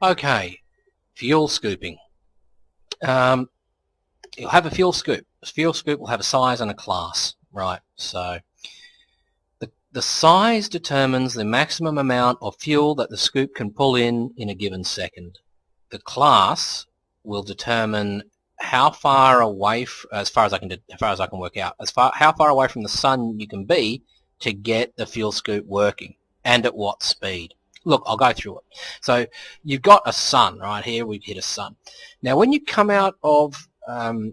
Okay, fuel scooping. You'll have a fuel scoop. A fuel scoop will have a size and a class, right? So the size determines the maximum amount of fuel that the scoop can pull in a given second. The class will determine how far away, as far as I can work out, how far away from the sun you can be to get the fuel scoop working, and at what speed. Look, I'll go through it. So you've got a sun right here. We've hit a sun. Now, when you come out of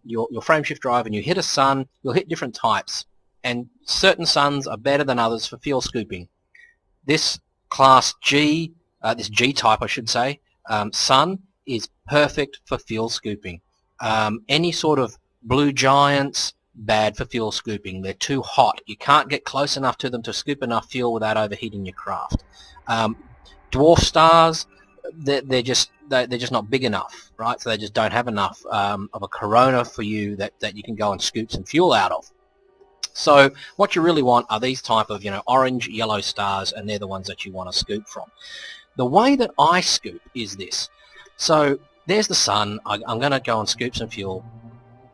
your frameshift drive and you hit a sun, you'll hit different types, and certain suns are better than others for fuel scooping. This class G, this G type, I should say, sun is perfect for fuel scooping. Any sort of blue giants, bad for fuel scooping. They're too hot. You can't get close enough to them to scoop enough fuel without overheating your craft. Dwarf stars, they're just not big enough, right? So they just don't have enough of a corona for you that you can go and scoop some fuel out of. So what you really want are these type of, orange, yellow stars, and they're the ones that you want to scoop from. The way that I scoop is this. So there's the sun. I'm going to go and scoop some fuel.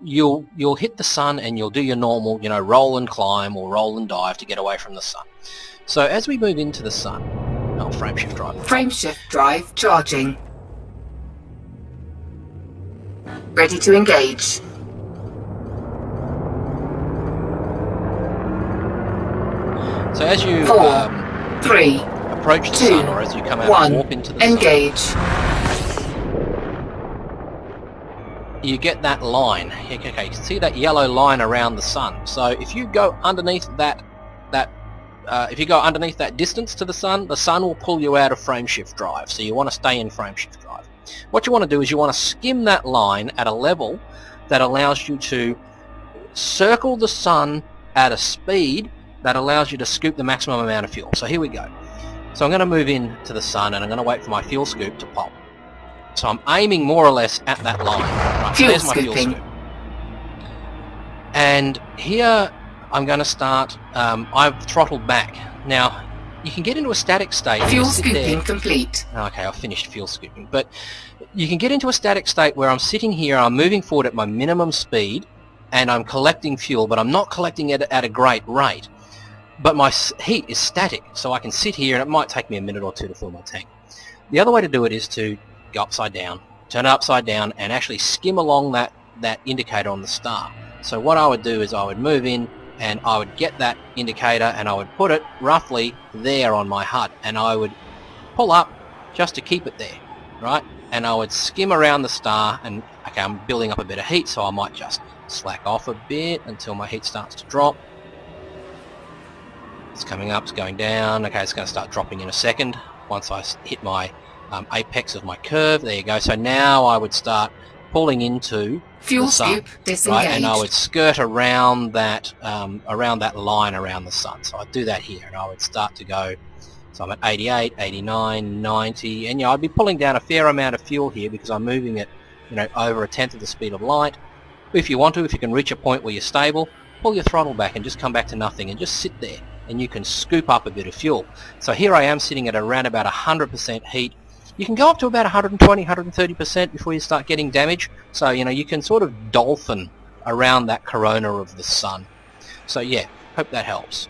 You'll hit the sun and you'll do your normal, roll and climb or roll and dive to get away from the sun. So as we move into the sun, frameshift drive. Frameshift drive charging. Ready to engage. So as you 4, 3, approach the 2, sun, or as you come out 1, and walk into the engage. sun, you get that line. Okay, you see that yellow line around the sun. So if you go underneath that distance to the sun will pull you out of frameshift drive. So you want to stay in frameshift drive. What you want to do is you want to skim that line at a level that allows you to circle the sun at a speed that allows you to scoop the maximum amount of fuel. So here we go. So I'm going to move in to the sun and I'm going to wait for my fuel scoop to pop. So I'm aiming more or less at that line. Right, there's my fuel scoop. And here I'm going to start, I've throttled back. Now, you can get into a static state. Fuel scooping complete. Okay, I've finished fuel scooping. But you can get into a static state where I'm sitting here, I'm moving forward at my minimum speed, and I'm collecting fuel, but I'm not collecting it at a great rate. But my heat is static, so I can sit here and it might take me a minute or two to fill my tank. The other way to do it is to go upside down, turn it upside down, and actually skim along that indicator on the star. So what I would do is I would move in and I would get that indicator and I would put it roughly there on my HUD, and I would pull up just to keep it there, right? And I would skim around the star, and okay, I'm building up a bit of heat, so I might just slack off a bit until my heat starts to drop. It's coming up, it's going down. Okay, it's going to start dropping in a second once I hit my apex of my curve. There you go. So now I would start pulling into fuel the sun, scoop disengaged. right? And I would skirt around that line around the sun. So I'd do that here, and I would start to go. So I'm at 88, 89, 90, and I'd be pulling down a fair amount of fuel here because I'm moving it, over 1/10 of the speed of light. If you want to, if you can reach a point where you're stable, pull your throttle back and just come back to nothing and just sit there, and you can scoop up a bit of fuel. So here I am sitting at around about 100% heat. You can go up to about 120, 130% before you start getting damage. So, you can sort of dolphin around that corona of the sun. So yeah, hope that helps.